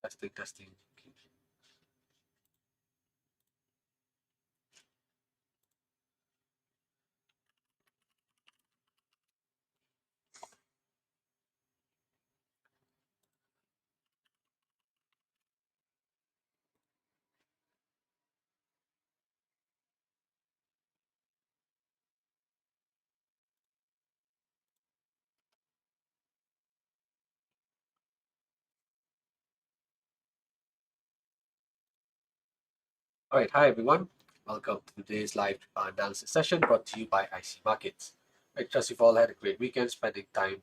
Testing, testing. All right, hi everyone. Welcome to today's live analysis session brought to you by IC Markets. I trust you've all had a great weekend spending time,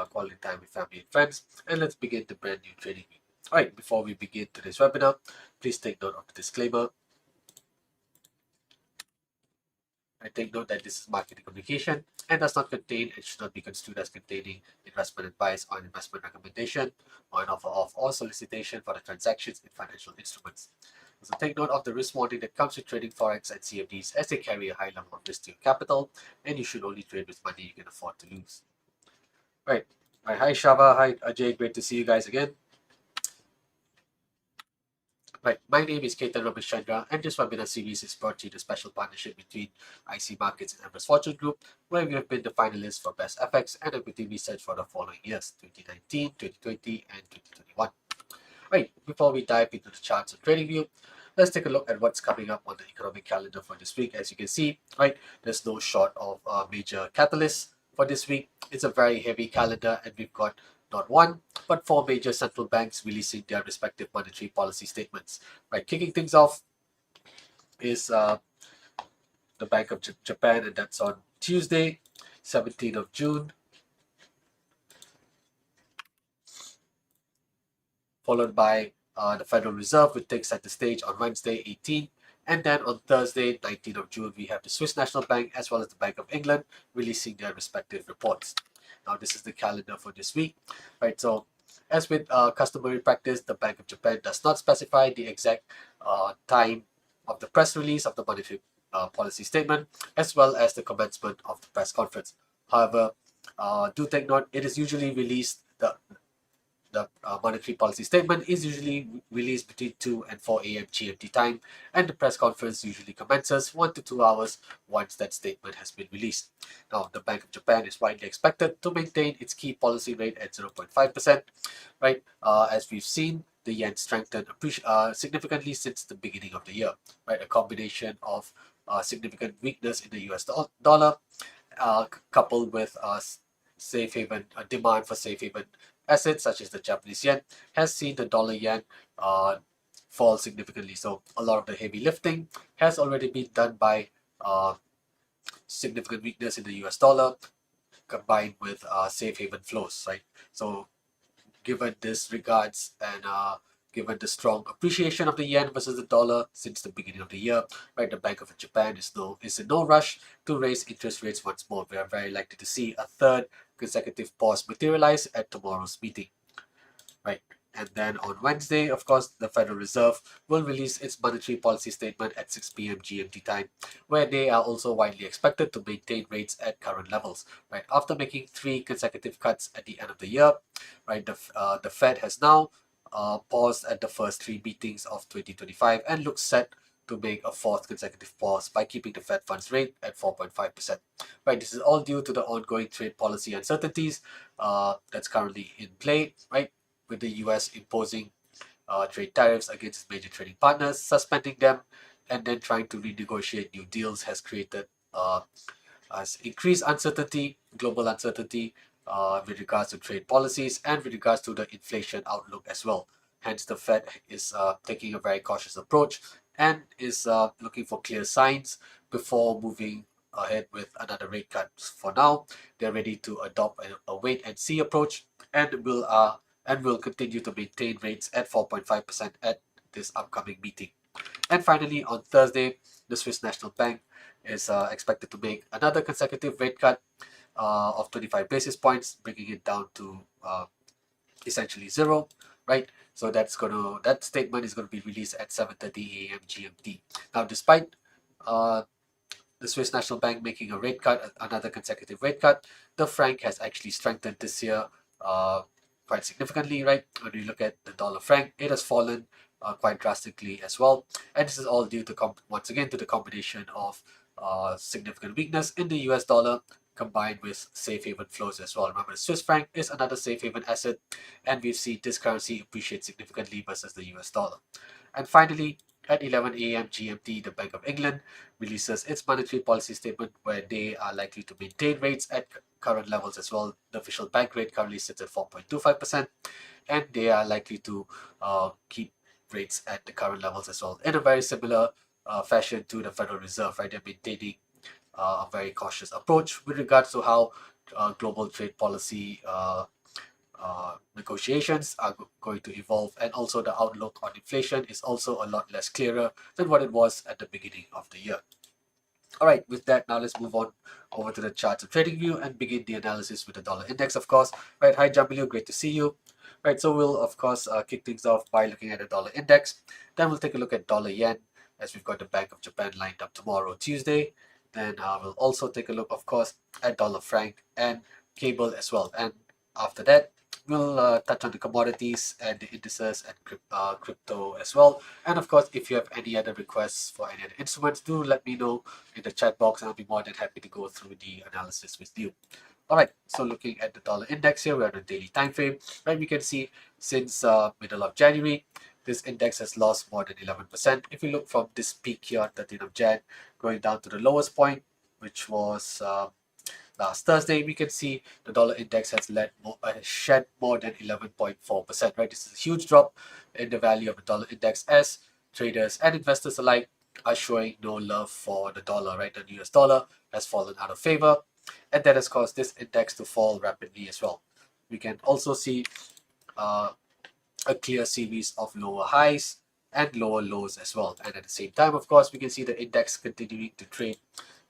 quality time with family and friends. And let's begin the brand new trading week. All right, before we begin today's webinar, please take note of the disclaimer. I take note that this is marketing communication and does not contain and should not be construed as containing investment advice or investment recommendation or an offer of or solicitation for the transactions in financial instruments. So take note of the risk warning that comes with trading forex and CFDs as they carry a high level of risk to your capital, and you should only trade with money you can afford to lose. Right. All right. Hi Shava. Hi Ajay. Great to see you guys again. Right, my name is Ketan Ramachandra, and this webinar series is brought to you in a special partnership between IC Markets and Empress Fortune Group, where we have been the finalists for Best FX and Equity Research for the following years, 2019, 2020, and 2021. Right, before we dive into the charts and trading view, let's take a look at what's coming up on the economic calendar for this week. As you can see, right, there's no short of major catalysts for this week. It's a very heavy calendar, and we've got not one, but four major central banks releasing their respective monetary policy statements. Right, kicking things off is the Bank of Japan, and that's on Tuesday, 17th of June, followed by the Federal Reserve, which takes at the stage on Wednesday, 18th. And then on Thursday, 19th of June, we have the Swiss National Bank as well as the Bank of England releasing their respective reports. Now, this is the calendar for this week, right? So, as with customary practice, the Bank of Japan does not specify the exact time of the press release of the monetary policy statement, as well as the commencement of the press conference. However, do take note, it is usually released, the monetary policy statement is usually released between 2 and 4 a.m. GMT time, and the press conference usually commences 1 to 2 hours once that statement has been released. Now, the Bank of Japan is widely expected to maintain its key policy rate at 0.5%, right? As we've seen, the yen strengthened significantly since the beginning of the year, right? A combination of significant weakness in the US dollar, coupled with safe haven demand for safe haven assets such as the Japanese yen, has seen the dollar yen fall significantly. So a lot of the heavy lifting has already been done by uh, significant weakness in the US dollar combined with safe haven flows, right? So given this regards and given the strong appreciation of the yen versus the dollar since the beginning of the year, right, the Bank of Japan is in no rush to raise interest rates once more. We are very likely to see a third consecutive pause materialize at tomorrow's meeting, right? And then on Wednesday, of course, the Federal Reserve will release its monetary policy statement at 6 p.m. GMT time, where they are also widely expected to maintain rates at current levels. Right, after making three consecutive cuts at the end of the year, right, the Fed has now paused at the first three meetings of 2025 and looks set to make a fourth consecutive pause by keeping the Fed funds rate at 4.5%. Right, this is all due to the ongoing trade policy uncertainties that's currently in play. Right, with the US imposing trade tariffs against its major trading partners, suspending them, and then trying to renegotiate new deals has created has increased uncertainty, global uncertainty with regards to trade policies and with regards to the inflation outlook as well. Hence, the Fed is taking a very cautious approach and is looking for clear signs before moving ahead with another rate cut. For now, they're ready to adopt a wait and see approach and will continue to maintain rates at 4.5% at this upcoming meeting. And finally, on Thursday, the Swiss National Bank is expected to make another consecutive rate cut of 25 basis points, bringing it down to essentially zero, right? So that statement is gonna be released at 7:30 a.m. GMT. Now, despite the Swiss National Bank making a rate cut, another consecutive rate cut, the franc has actually strengthened this year quite significantly, right? When we look at the dollar franc, it has fallen quite drastically as well. And this is all due to, once again, to the combination of significant weakness in the US dollar combined with safe haven flows as well. Remember, the Swiss franc is another safe haven asset, and we've seen this currency appreciate significantly versus the US dollar. And finally, at 11 a.m. GMT, the Bank of England releases its monetary policy statement where they are likely to maintain rates at current levels as well. The official bank rate currently sits at 4.25%, and they are likely to keep rates at the current levels as well in a very similar fashion to the Federal Reserve, right? They're maintaining a very cautious approach with regards to how global trade policy negotiations are going to evolve, and also the outlook on inflation is also a lot less clearer than what it was at the beginning of the year. All right, with that, now let's move on over to the charts of trading view and begin the analysis with the dollar index, of course. Right, hi Jambilu, great to see you. Right, so we'll of course kick things off by looking at the dollar index. Then we'll take a look at dollar yen, as we've got the Bank of Japan lined up tomorrow, Tuesday. Then we'll also take a look, of course, at dollar franc and cable as well. And after that, we'll touch on the commodities and the indices and crypto as well. And of course, if you have any other requests for any other instruments, do let me know in the chat box, and I'll be more than happy to go through the analysis with you. All right, so looking at the dollar index here, we're on a daily time frame, and we can see since middle of January, this index has lost more than 11%. If you look from this peak here on 13th of Jan, going down to the lowest point, which was last Thursday, we can see the dollar index has shed more than 11.4%, right? This is a huge drop in the value of the dollar index as traders and investors alike are showing no love for the dollar, right? The US dollar has fallen out of favor, and that has caused this index to fall rapidly as well. We can also see a clear series of lower highs and lower lows as well. And at the same time, of course, we can see the index continuing to trade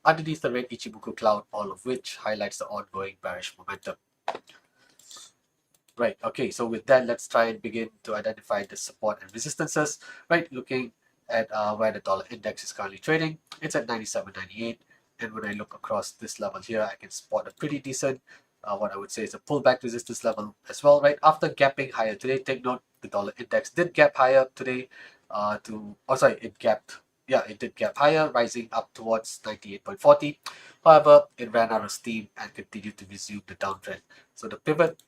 underneath the red Ichimoku cloud, all of which highlights the ongoing bearish momentum. Right, okay, so with that, let's try and begin to identify the support and resistances. Right, looking at where the dollar index is currently trading, it's at 97.98. And when I look across this level here, I can spot a pretty decent, what I would say is a pullback resistance level as well, right? After gapping higher today, take note, the dollar index did gap higher today it did gap higher, rising up towards 98.40. However, it ran out of steam and continued to resume the downtrend. So the pivot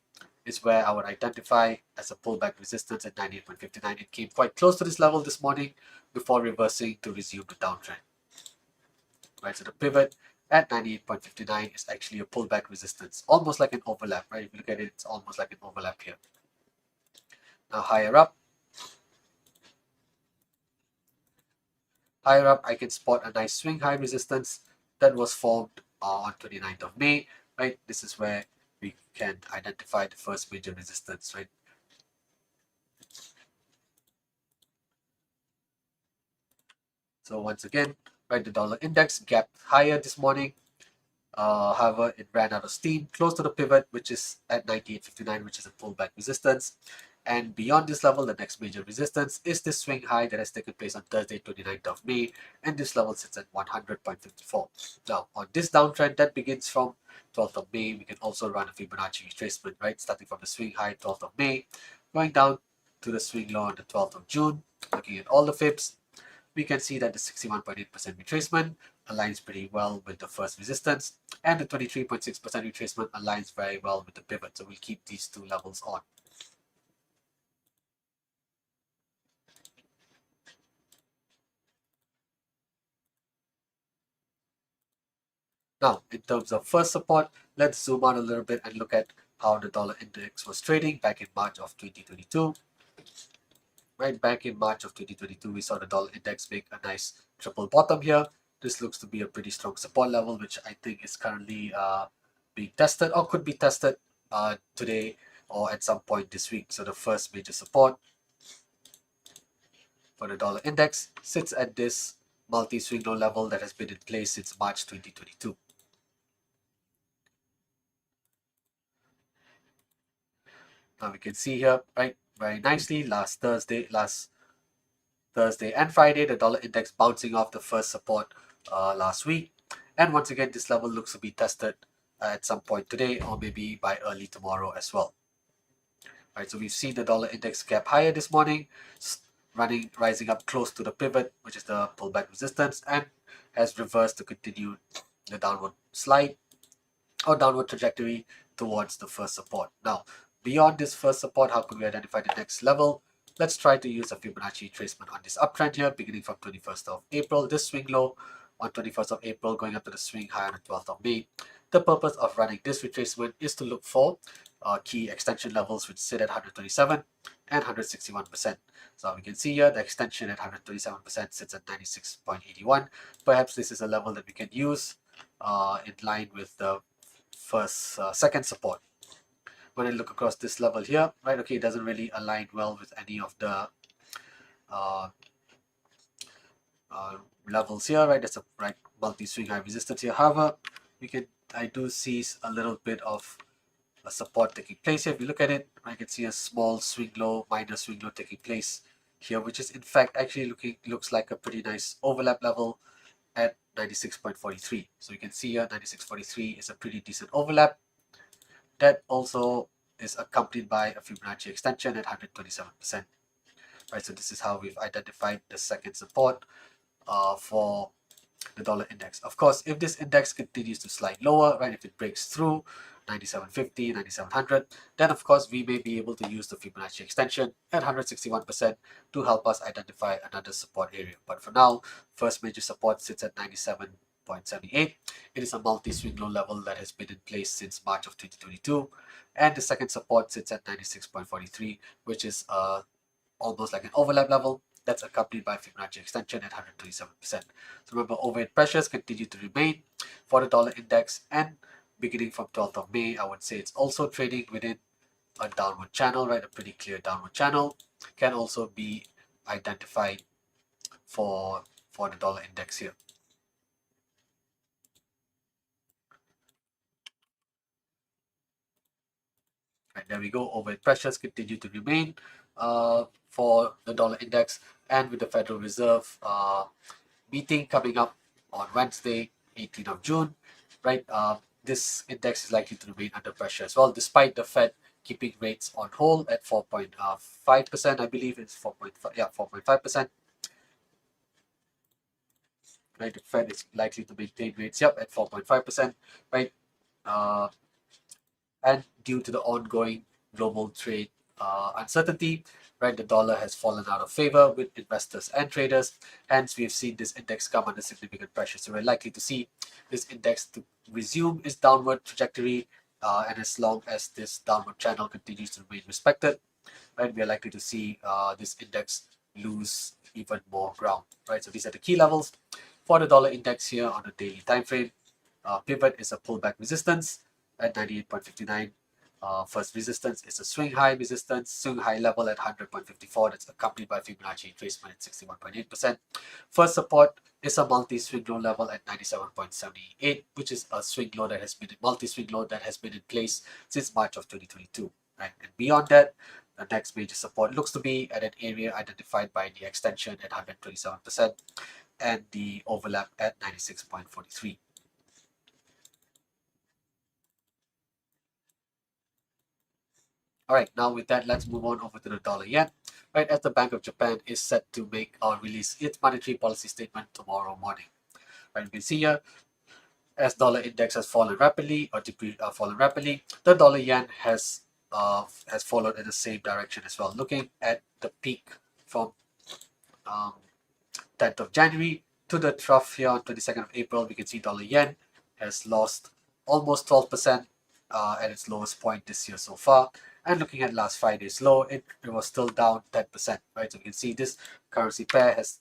is where I would identify as a pullback resistance at 98.59. It came quite close to this level this morning before reversing to resume the downtrend. Right, so the pivot at 98.59 is actually a pullback resistance, almost like an overlap, right? If you look at it, it's almost like an overlap here. Now higher up, I can spot a nice swing high resistance that was formed on 29th of May, right? This is where we can identify the first major resistance, right? So once again, right, the dollar index gapped higher this morning. However, it ran out of steam close to the pivot, which is at 98.59, which is a pullback resistance. And beyond this level, the next major resistance is this swing high that has taken place on Thursday, 29th of May, and this level sits at 100.54. Now, on this downtrend that begins from 12th of May, we can also run a Fibonacci retracement, right? Starting from the swing high 12th of May, going down to the swing low on the 12th of June. Looking at all the fibs, we can see that the 61.8% retracement aligns pretty well with the first resistance, and the 23.6% retracement aligns very well with the pivot. So we'll keep these two levels on. Now, in terms of first support, let's zoom out a little bit and look at how the dollar index was trading back in March of 2022. Right back in March of 2022, we saw the dollar index make a nice triple bottom here. This looks to be a pretty strong support level, which I think is currently being tested or could be tested today or at some point this week. So the first major support for the dollar index sits at this multi-swing low level that has been in place since March 2022. Now we can see here, right, very nicely last Thursday and Friday, the dollar index bouncing off the first support last week. And once again, this level looks to be tested at some point today or maybe by early tomorrow as well. Right, so we've seen the dollar index gap higher this morning, rising up close to the pivot, which is the pullback resistance, and has reversed to continue the downward slide or downward trajectory towards the first support. Now, beyond this first support, how can we identify the next level? Let's try to use a Fibonacci retracement on this uptrend here, beginning from 21st of April, this swing low on 21st of April, going up to the swing high on the 12th of May. The purpose of running this retracement is to look for key extension levels which sit at 127 and 161%. So we can see here the extension at 127% sits at 96.81. Perhaps this is a level that we can use in line with the second support. When I look across this level here, right, okay, it doesn't really align well with any of the uh, levels here, right? There's a right multi-swing high resistance here. However, I do see a little bit of a support taking place here. If you look at it, I can see a small swing low, minor swing low taking place here, which is in fact actually looks like a pretty nice overlap level at 96.43. So you can see here 96.43 is a pretty decent overlap. That also is accompanied by a Fibonacci extension at 127%. Right, so this is how we've identified the second support for the dollar index. Of course, if this index continues to slide lower, right, if it breaks through 9750, 9700, then of course we may be able to use the Fibonacci extension at 161% to help us identify another support area. But for now, first major support sits at 97.78. It is a multi-swing low level that has been in place since March of 2022, and the second support sits at 96.43, which is almost like an overlap level that's accompanied by Fibonacci extension at 127%. So remember, overhead pressures continue to remain for the dollar index, and beginning from 12th of May, I would say it's also trading within a downward channel, right? A pretty clear downward channel can also be identified for the dollar index here. Right, there we go. Overhead pressures continue to remain for the dollar index, and with the Federal Reserve meeting coming up on Wednesday, 18th of June, right? This index is likely to remain under pressure as well, despite the Fed keeping rates on hold at 4.5%. I believe it's 4.5%. Right, the Fed is likely to maintain rates, at 4.5%, right? And due to the ongoing global trade uncertainty, right, the dollar has fallen out of favor with investors and traders. Hence, we've seen this index come under significant pressure. So we're likely to see this index to resume its downward trajectory, and as long as this downward channel continues to remain respected, right, we are likely to see this index lose even more ground, right? So these are the key levels for the dollar index here on the daily time frame. Pivot is a pullback resistance at 98.59. First resistance is a swing high resistance, swing high level at 100.54. That's accompanied by Fibonacci retracement at 61.8%. First support is a multi-swing low level at 97.78, which is a swing low that has been multi-swing low that has been in place since March of 2022. Right, and beyond that, the next major support looks to be at an area identified by the extension at 127% and the overlap at 96.43. All right, now with that, let's move on over to the dollar yen. Right, as the Bank of Japan is set to make or release its monetary policy statement tomorrow morning. Right, you can see here, as dollar index has fallen rapidly the dollar yen has followed in the same direction as well. Looking at the peak from 10th of January to the trough here on 22nd of April, we can see dollar yen has lost almost 12% at its lowest point this year so far. And looking at last Friday's low, it was still down 10%, right? So you can see this currency pair has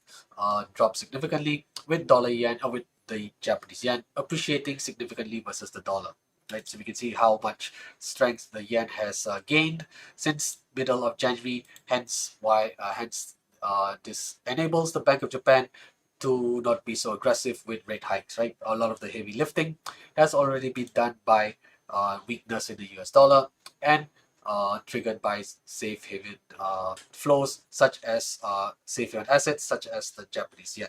dropped significantly, with dollar yen or with the Japanese yen appreciating significantly versus the dollar. Right, so we can see how much strength the yen has gained since middle of January. Hence, this enables the Bank of Japan to not be so aggressive with rate hikes. Right, a lot of the heavy lifting has already been done by weakness in the US dollar and triggered by safe haven flows, such as safe haven assets such as the Japanese yen.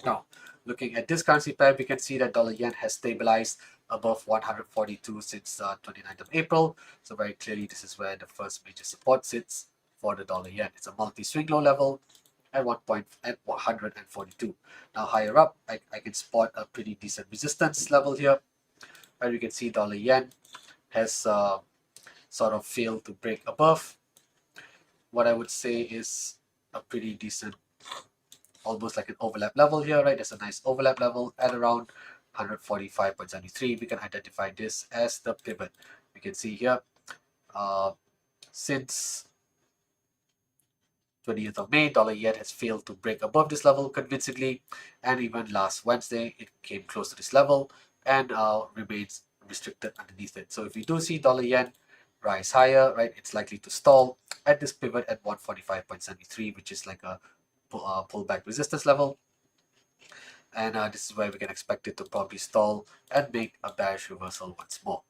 Now, looking at this currency pair, we can see that dollar yen has stabilized above 142 since 29th of April. So very clearly, this is where the first major support sits for the dollar yen. It's a multi-swing low level at 142. Now higher up, I can spot a pretty decent resistance level here, where you can see dollar yen has sort of failed to break above what I would say is a pretty decent, almost like an overlap level here, right? There's a nice overlap level at around 145.73. We can identify this as the pivot. We can see here, since 20th of May, dollar yen has failed to break above this level convincingly, and even last Wednesday, it came close to this level and remains restricted underneath it. So if you do see dollar yen rise higher, right, it's likely to stall at this pivot at 145.73, which is like a pullback resistance level. And this is where we can expect it to probably stall and make a bearish reversal once more.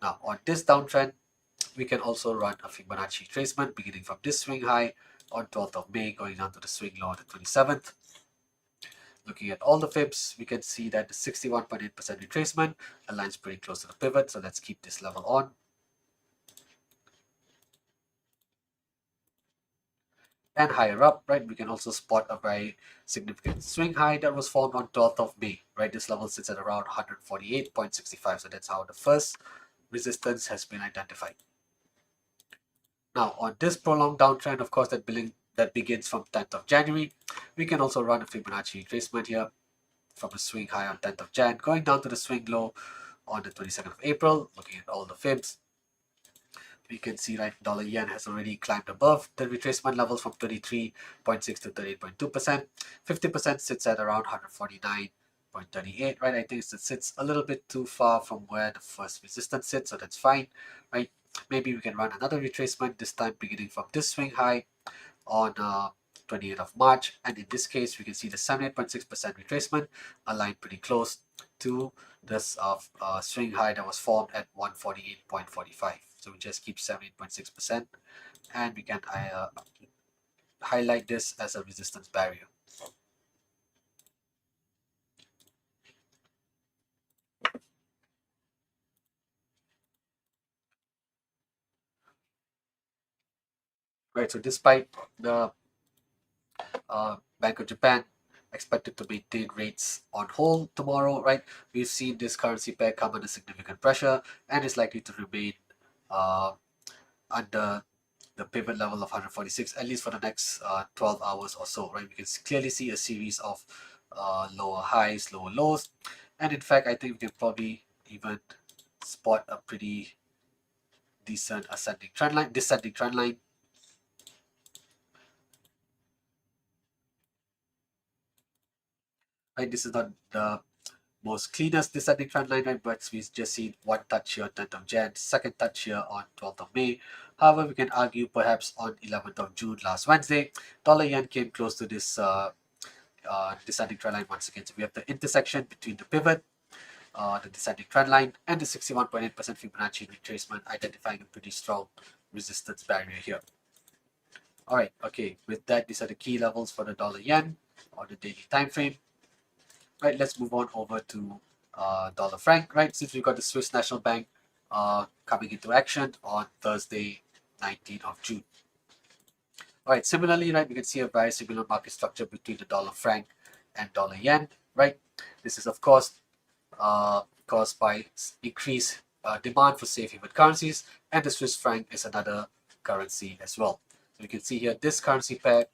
Now, on this downtrend, we can also run a Fibonacci retracement beginning from this swing high on 12th of May going down to the swing low on the 27th. Looking at all the fibs, we can see that the 61.8% retracement aligns pretty close to the pivot. So let's keep this level on. And higher up, right, we can also spot a very significant swing high that was formed on 12th of May, right? This level sits at around 148.65. So that's how the first resistance has been identified. Now, on this prolonged downtrend, of course, that begins from 10th of January, we can also run a Fibonacci retracement here from a swing high on 10th of Jan, going down to the swing low on the 22nd of April. Looking at all the fibs, we can see, right, dollar yen has already climbed above the retracement levels from 33.6 to 38.2%. 50% sits at around 149.38, right? I think it sits a little bit too far from where the first resistance sits, so that's fine, right? Maybe we can run another retracement, this time beginning from this swing high on 28th of March. And in this case, we can see the 78.6% retracement aligned pretty close to this swing high that was formed at 148.45. So we just keep 78.6% and we can highlight this as a resistance barrier. Right, so despite the Bank of Japan expected to maintain rates on hold tomorrow, right? We've seen this currency pair come under significant pressure and is likely to remain under the pivot level of 146 at least for the next 12 hours or so, right? We can clearly see a series of lower highs, lower lows, and in fact, I think we can probably even spot a pretty decent descending trend line. Right, this is not the most cleanest descending trend line, right? But we just see one touch here on 10th of Jan, second touch here on 12th of May. However, we can argue perhaps on 11th of June last Wednesday, dollar yen came close to this descending trend line once again. So we have the intersection between the pivot, the descending trend line, and the 61.8% Fibonacci retracement, identifying a pretty strong resistance barrier here. All right, okay, with that, these are the key levels for the dollar yen on the daily time frame. Right, let's move on over to dollar franc, right? Since we've got the Swiss National Bank coming into action on Thursday, 19th of June. All right, similarly, right, we can see a very similar market structure between the dollar franc and dollar yen, right? This is, of course, caused by increased demand for safe haven currencies, and the Swiss franc is another currency as well. So you can see here this currency pair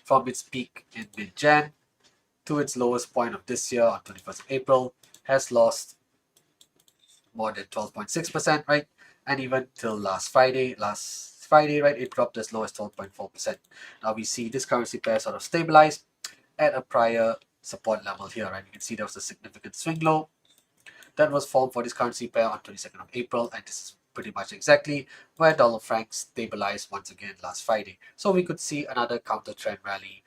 from its peak in mid-Jan to its lowest point of this year on 21st of April has lost more than 12.6%, right? And even till last Friday, right, it dropped as low as 12.4%. Now we see this currency pair sort of stabilized at a prior support level here, right? You can see there was a significant swing low that was formed for this currency pair on 22nd of April, and this is pretty much exactly where dollar franc stabilized once again last Friday. So we could see another counter trend rally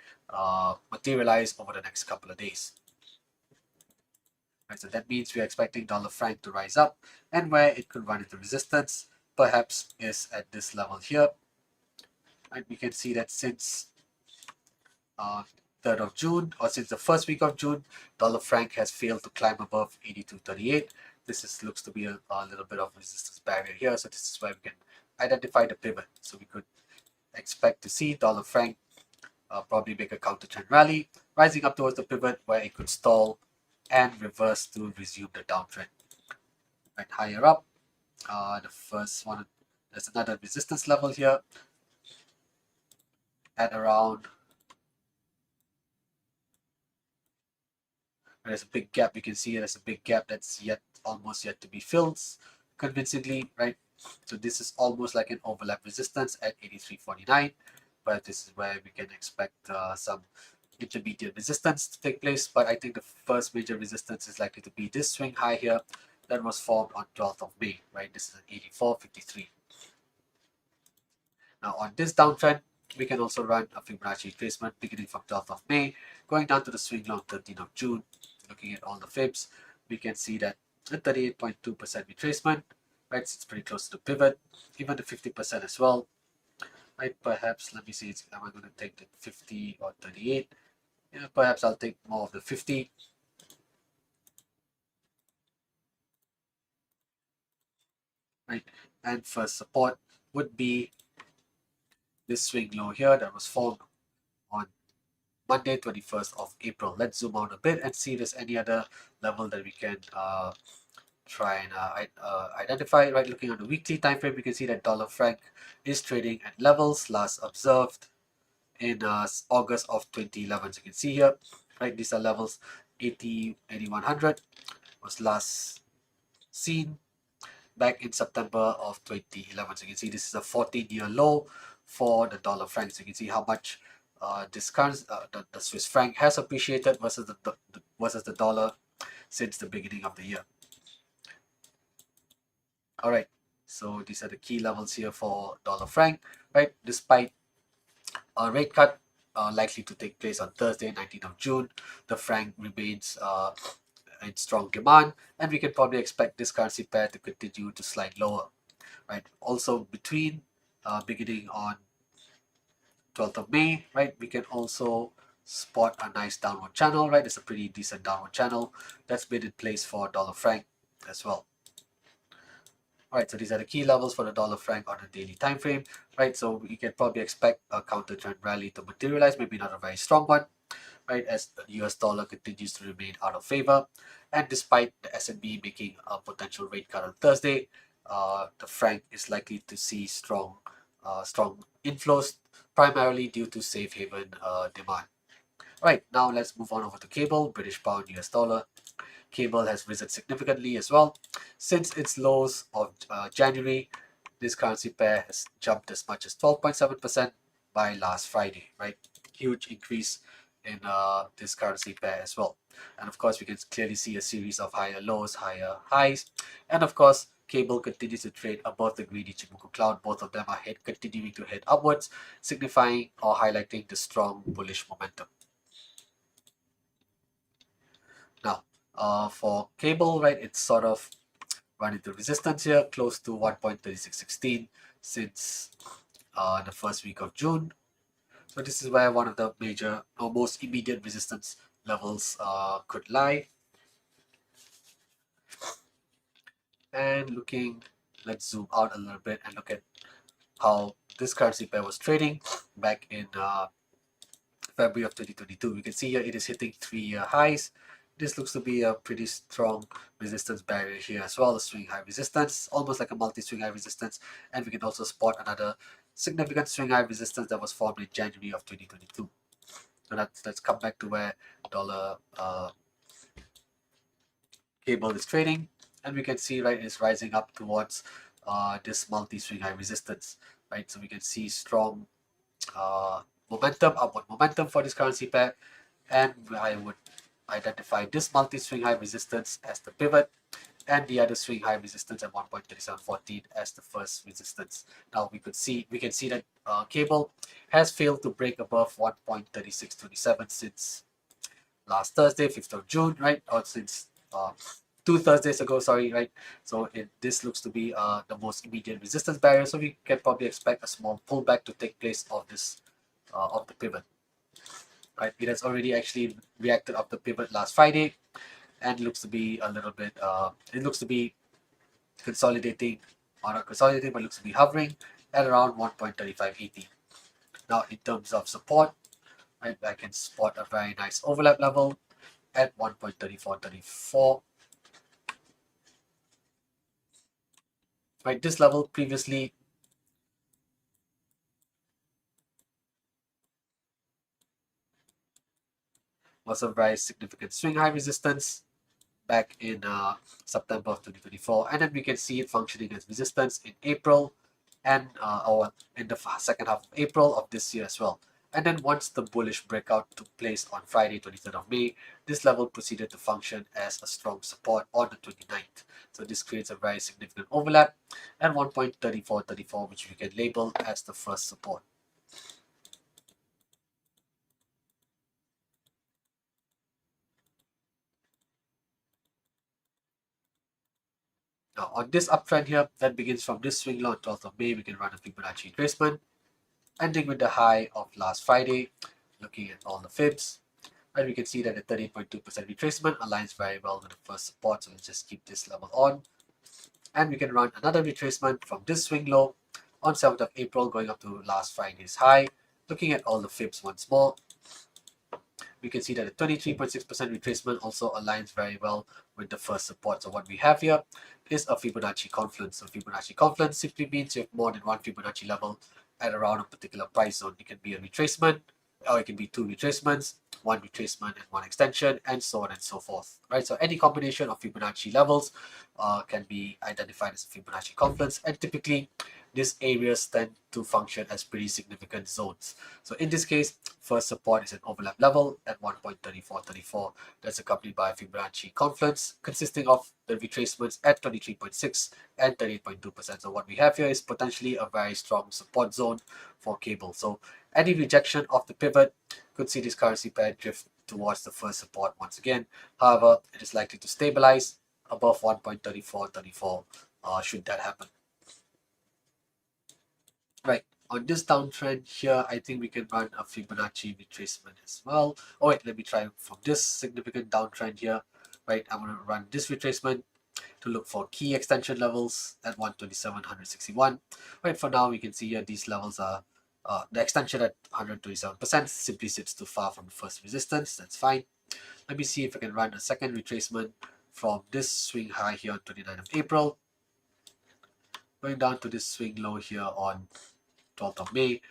materialize over the next couple of days. Right, so that means we're expecting dollar franc to rise up, and where it could run into resistance perhaps is at this level here. And we can see that since 3rd of June, or since the first week of June, dollar franc has failed to climb above 82.38. looks to be a little bit of resistance barrier here. So this is where we can identify the pivot. So we could expect to see dollar franc probably make a counter trend rally, rising up towards the pivot where it could stall and reverse to resume the downtrend. Right, higher up, the first one, there's another resistance level here at around, there's a big gap. You can see there's a big gap that's almost yet to be filled convincingly, right? So this is almost like an overlap resistance at 83.49, but this is where we can expect some intermediate resistance to take place. But I think the first major resistance is likely to be this swing high here that was formed on 12th of May, right? This is at 84.53. Now on this downtrend, we can also run a Fibonacci retracement beginning from 12th of May, going down to the swing low on 13th of June. Looking at all the fibs, we can see that the 38.2% retracement, right? It's pretty close to the pivot, even the 50% as well, right? Perhaps, let me see, am I going to take the 50 or 38? Yeah, perhaps I'll take more of the 50. Right, and first support would be this swing low here that was formed on Monday, 21st of April. Let's zoom out a bit and see if there's any other level that we can try and identify. Right, looking on the weekly time frame, we can see that dollar franc is trading at levels last observed in August of 2011. So you can see here, right, these are levels 8100 was last seen back in September of 2011. So you can see this is a 14-year low for the dollar franc. So you can see how much the Swiss franc has appreciated versus the dollar since the beginning of the year. All right, so these are the key levels here for dollar franc, right? Despite a rate cut likely to take place on Thursday, 19th of June, the franc remains in strong demand, and we can probably expect this currency pair to continue to slide lower, right? Also, between beginning on 12th of May, right, we can also spot a nice downward channel, right? It's a pretty decent downward channel that's been in place for dollar franc as well. All right, so these are the key levels for the dollar franc on a daily time frame, right? So we can probably expect a counter trend rally to materialize, maybe not a very strong one, right, as the US dollar continues to remain out of favor. And despite the S&B making a potential rate cut on Thursday, the franc is likely to see strong inflows, primarily due to safe haven demand. Right, now let's move on over to cable, British pound, US dollar. Cable has risen significantly as well. Since its lows of January, this currency pair has jumped as much as 12.7% by last Friday, right? Huge increase in this currency pair as well. And of course, we can clearly see a series of higher lows, higher highs. And of course, cable continues to trade above the greedy Ichimoku cloud. Both of them are continuing to head upwards, signifying or highlighting the strong bullish momentum. Now, for cable, right, it's sort of run into resistance here, close to 1.3616 since the first week of June. So this is where one of the major or most immediate resistance levels could lie. And let's zoom out a little bit and look at how this currency pair was trading back in February of 2022. We can see here it is hitting 3-year highs. This looks to be a pretty strong resistance barrier here as well, a swing high resistance, almost like a multi-swing high resistance. And we can also spot another significant swing high resistance that was formed in January of 2022. So let's come back to where dollar cable is trading, and we can see, right, it's rising up towards this multi-swing high resistance, right? So we can see strong upward momentum for this currency pair, and I would identify this multi-swing high resistance as the pivot and the other swing high resistance at 1.3714 as the first resistance. Now we can see that cable has failed to break above 1.3627 since last Thursday, 5th of June, right? Or since 2 Thursdays ago, sorry, right? So this looks to be the most immediate resistance barrier. So we can probably expect a small pullback to take place of this of the pivot. Right, it has already actually reacted up the pivot last Friday, and looks to be a little bit, it looks to be consolidating, or not consolidating, but looks to be hovering at around 1.3580. Now, in terms of support, right, I can spot a very nice overlap level at 1.3434. Right, this level previously was a very significant swing high resistance back in September of 2024, and then we can see it functioning as resistance in April and or in the second half of April of this year as well. And then once the bullish breakout took place on Friday, 23rd of May, this level proceeded to function as a strong support on the 29th. So this creates a very significant overlap at 1.3434, which we can label as the first support. Now on this uptrend here, that begins from this swing low on 12th of May, we can run a Fibonacci retracement, ending with the high of last Friday. Looking at all the fibs, and we can see that the 30.2% retracement aligns very well with the first support, so let's just keep this level on. And we can run another retracement from this swing low on 7th of April going up to last Friday's high. Looking at all the fibs once more, we can see that the 23.6% retracement also aligns very well with the first support. So what we have here is a Fibonacci confluence. So Fibonacci confluence simply means you have more than one Fibonacci level at around a particular price zone. It can be a retracement, or it can be two retracements, one retracement and one extension, and so on and so forth. Right. So any combination of Fibonacci levels can be identified as a Fibonacci confluence, and typically these areas tend to function as pretty significant zones. So in this case, first support is an overlap level at 1.3434. That's accompanied by a Fibonacci confluence consisting of the retracements at 23.6 and 38.2%. So what we have here is potentially a very strong support zone for cable. So any rejection of the pivot could see this currency pair drift towards the first support once again. However, it is likely to stabilize above 1.3434 should that happen. Right, on this downtrend here, I think we can run a Fibonacci retracement as well. Oh wait, let me try from this significant downtrend here. Right, I'm going to run this retracement to look for key extension levels at 127, 161. Right, for now we can see here these levels are the extension at 127% simply sits too far from the first resistance. That's fine. Let me see if I can run a second retracement from this swing high here on 29th of April, going down to this swing low here on 12th of May.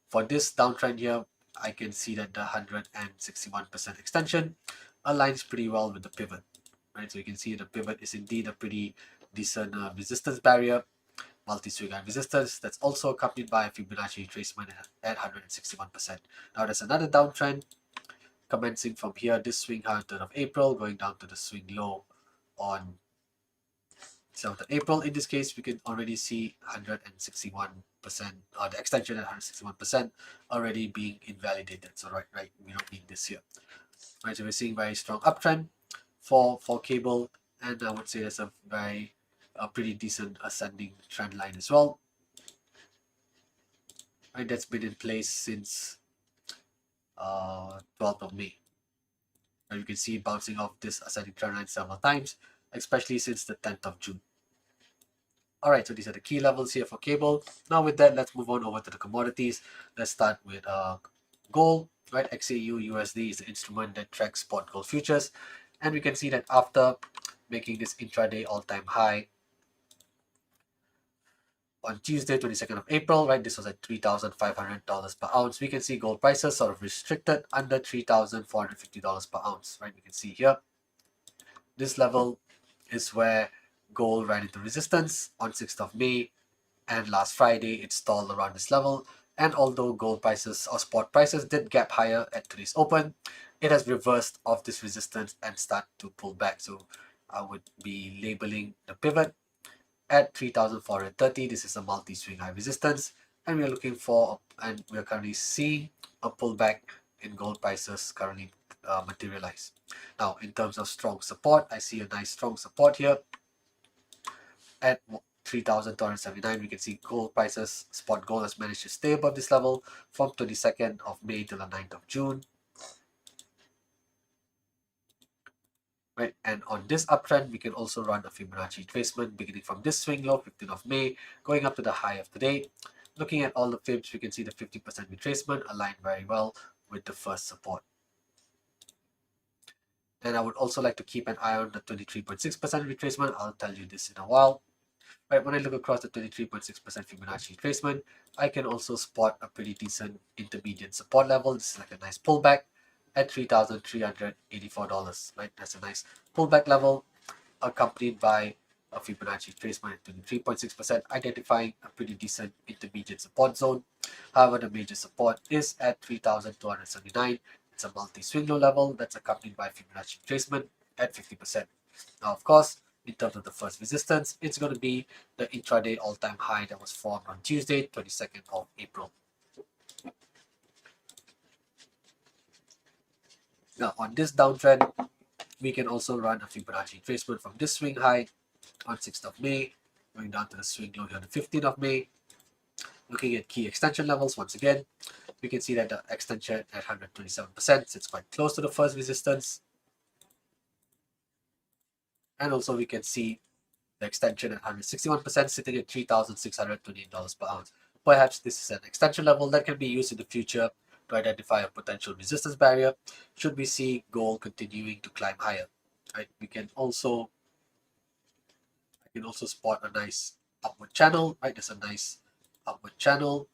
For this downtrend here, I can see that the 161% extension aligns pretty well with the pivot. Right, so you can see the pivot is indeed a pretty decent resistance barrier, multi-swing high resistance that's also accompanied by a Fibonacci retracement at 161%. Now there's another downtrend commencing from here, this swing high on 3rd of April, going down to the swing low on 7th of April. In this case, we can already see 161%, the extension at 161% already being invalidated. So right, we don't need this here. Right, so we're seeing very strong uptrend for cable, and I would say there's a pretty decent ascending trend line as well. Right, that's been in place since 12th of May. And you can see it bouncing off this ascending trend line several times, especially since the 10th of June. Alright, so these are the key levels here for cable. Now with that, let's move on over to the commodities. Let's start with gold. Right, XAU USD is the instrument that tracks spot gold futures. And we can see that after making this intraday all-time high on Tuesday, 22nd of April, right, this was at $3,500 per ounce. We can see gold prices sort of restricted under $3,450 per ounce, right? We can see here, this level is where gold ran into resistance on 6th of May, and last Friday it stalled around this level. And although gold prices or spot prices did gap higher at today's open, it has reversed off this resistance and start to pull back. So I would be labeling the pivot at 3,430. This is a multi-swing high resistance, and we are looking for, and we are currently seeing a pullback in gold prices currently materialize. Now, in terms of strong support, I see a nice strong support here at 3,279. We can see gold prices, spot gold has managed to stay above this level from 22nd of May till the 9th of June. right? And on this uptrend, we can also run a Fibonacci retracement beginning from this swing low, 15th of May, going up to the high of the day. Looking at all the fibs, we can see the 50% retracement aligned very well with the first support. And I would also like to keep an eye on the 23.6% retracement. I'll tell you this in a while. Right, when I look across the 23.6% Fibonacci retracement, I can also spot a pretty decent intermediate support level. This is like a nice pullback at $3,384. Right, that's a nice pullback level accompanied by a Fibonacci retracement at 23.6%, identifying a pretty decent intermediate support zone. However, the major support is at 3,279. It's a multi-swing low level that's accompanied by Fibonacci retracement at 50%. Now, of course, in terms of the first resistance, it's going to be the intraday all-time high that was formed on Tuesday, 22nd of April. Now, on this downtrend, we can also run a Fibonacci retracement from this swing high on 6th of May, going down to the swing low here on the 15th of May. Looking at key extension levels once again, we can see that the extension at 127% sits quite close to the first resistance. And also we can see the extension at 161% sitting at $3,628 per ounce. Perhaps this is an extension level that can be used in the future to identify a potential resistance barrier should we see gold continuing to climb higher. Right? I can also spot a nice upward channel. Right, there's a nice upward channel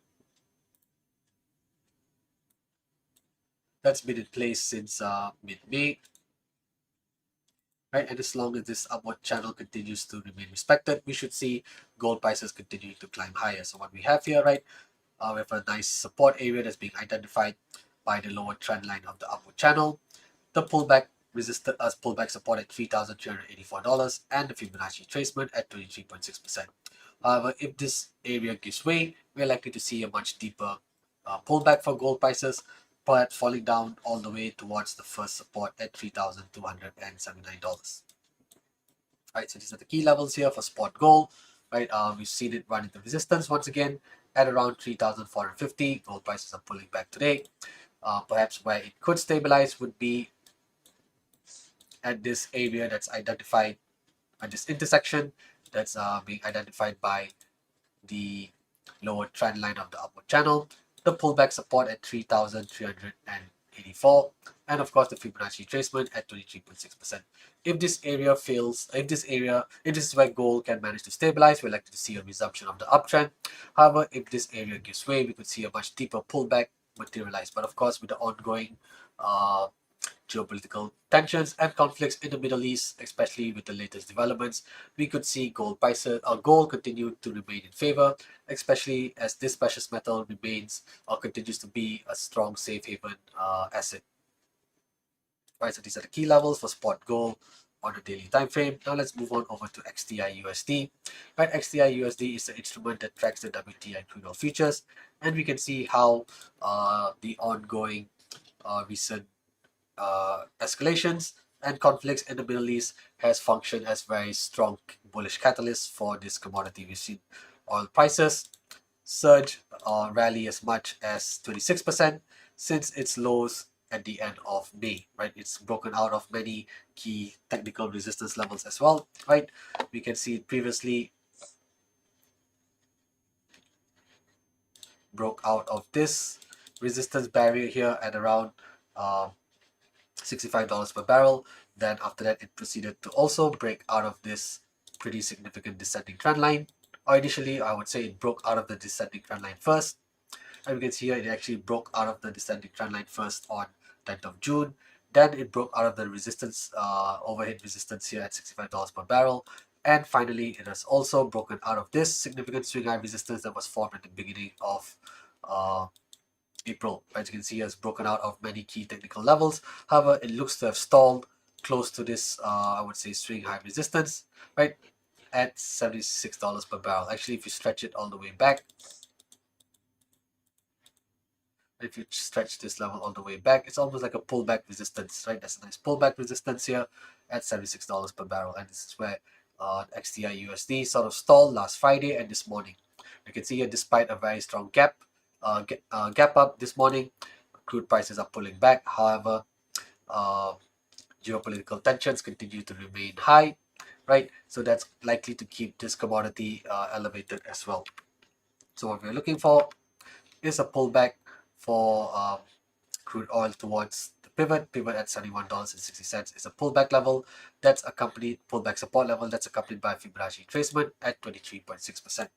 that's been in place since mid-May. Right, and as long as this upward channel continues to remain respected, we should see gold prices continuing to climb higher. So what we have here, right, we have a nice support area that's being identified by the lower trend line of the upward channel, the pullback resistance pullback support at $3,384, and the Fibonacci retracement at 23.6%. However, if this area gives way, we're likely to see a much deeper pullback for gold prices, perhaps falling down all the way towards the first support at $3,279. Right, so these are the key levels here for spot gold. Right, we've seen it run into resistance once again at around 3,450. Gold prices are pulling back today. Perhaps where it could stabilize would be at this area that's identified at this intersection that's being identified by the lower trend line of the upward channel, the pullback support at 3,384, and of course the Fibonacci retracement at 23.6%. If this area fails, if this is where gold can manage to stabilize, we're likely to see a resumption of the uptrend. However, if this area gives way, we could see a much deeper pullback materialize. But of course, with the ongoing geopolitical tensions and conflicts in the Middle East, especially with the latest developments, we could see gold continue to remain in favor, especially as this precious metal remains or continues to be a strong safe haven asset. Right, so these are the key levels for spot gold on the daily time frame. Now let's move on over to XTI USD. Right, XTI USD is the instrument that tracks the WTI crude oil futures, and we can see how the ongoing recent escalations and conflicts in the Middle East has functioned as very strong bullish catalysts for this commodity. We've seen oil prices surge or rally as much as 26% since its lows at the end of May, right? It's broken out of many key technical resistance levels as well, right? We can see it previously broke out of this resistance barrier here at around $65 per barrel. Then after that, it proceeded to also break out of this pretty significant descending trend line. Or initially, I would say it broke out of the descending trend line first. And we can see here it actually broke out of the descending trend line first on 10th of June. Then it broke out of the resistance, overhead resistance here at $65 per barrel. And finally, it has also broken out of this significant swing high resistance that was formed at the beginning of April. As you can see, has broken out of many key technical levels. However, it looks to have stalled close to this, I would say, swing high resistance, right, at $76 per barrel. Actually, if you stretch it all the way back, if you stretch this level all the way back, it's almost like a pullback resistance, right? That's a nice pullback resistance here at $76 per barrel. And this is where XTI USD sort of stalled last Friday and this morning. You can see here, despite a very strong gap up this morning, crude prices are pulling back. However, geopolitical tensions continue to remain high, right? So that's likely to keep this commodity elevated as well. So what we're looking for is a pullback for crude oil towards the pivot at $71.60 is a pullback level that's accompanied pullback support level that's accompanied by Fibonacci retracement at 23.6%.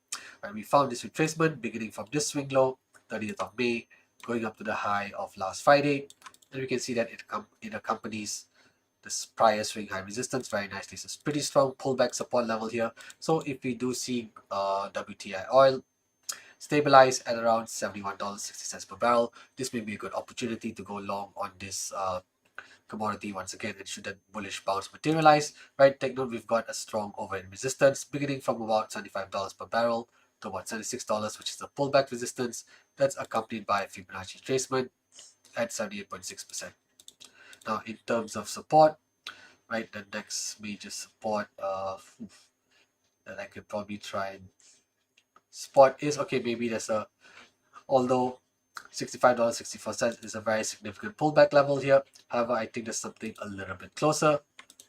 And we found this retracement beginning from this swing low, 30th of May, going up to the high of last Friday. And we can see that it accompanies this prior swing high resistance very nicely. So it's pretty strong pullback support level here. So if we do see WTI oil stabilize at around $71.60 per barrel, this may be a good opportunity to go long on this commodity once again. And should that bullish bounce materialize, right? Take note, we've got a strong overhead resistance beginning from about $75 per barrel to about $76, which is the pullback resistance that's accompanied by a Fibonacci retracement at 78.6%. Now, in terms of support, right, the next major support that I could probably try and spot is okay. Maybe there's a although $65.64 is a very significant pullback level here. However, I think there's something a little bit closer,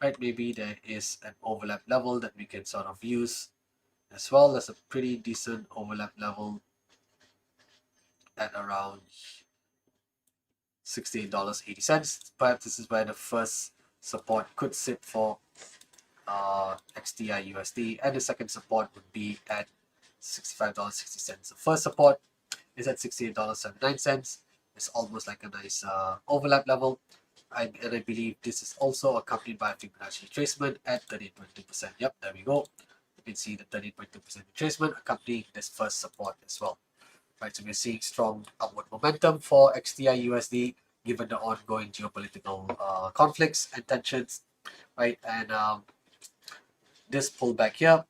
right? Maybe there is an overlap level that we can sort of use as well. There's a pretty decent overlap level at around $68.80. Perhaps this is where the first support could sit for XTI USD, and the second support would be at $65.60. The first support is at $68.79. It's almost like a nice overlap level. And I believe this is also accompanied by a Fibonacci retracement at 38.2%. Yep, there we go. You can see the 38.2% retracement accompanying this first support as well. Right, so we're seeing strong upward momentum for XTI USD given the ongoing geopolitical conflicts and tensions, right? And this pullback here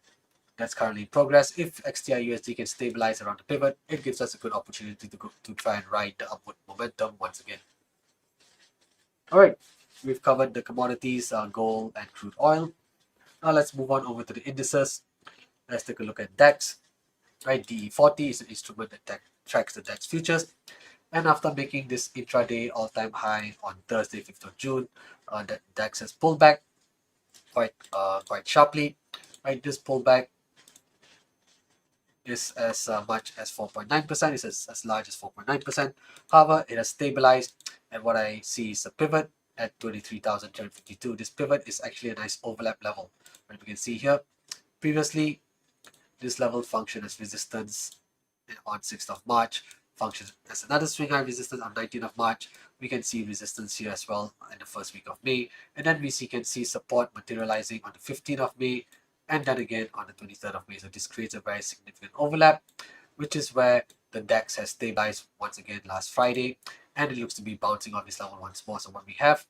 that's currently in progress. If XTI USD can stabilize around the pivot, it gives us a good opportunity to try and ride the upward momentum once again. All right, we've covered the commodities, gold and crude oil. Now let's move on over to the indices. Let's take a look at DAX. Right, DE40 is an instrument that tracks the DAX futures. And after making this intraday all-time high on Thursday, 5th of June, that DAX has pulled back quite sharply. Right, this pullback is as much as 4.9%, is as large as 4.9%. However, it has stabilized, and what I see is a pivot at 23,252. This pivot is actually a nice overlap level. And we can see here, previously, this level functioned as resistance on 6th of March, functions as another swing high resistance on 19th of March. We can see resistance here as well in the first week of May, and then we can see support materializing on the 15th of May, and then again on the 23rd of May. So this creates a very significant overlap, which is where the DAX has stabilized once again last Friday, and it looks to be bouncing off this level once more. So what we have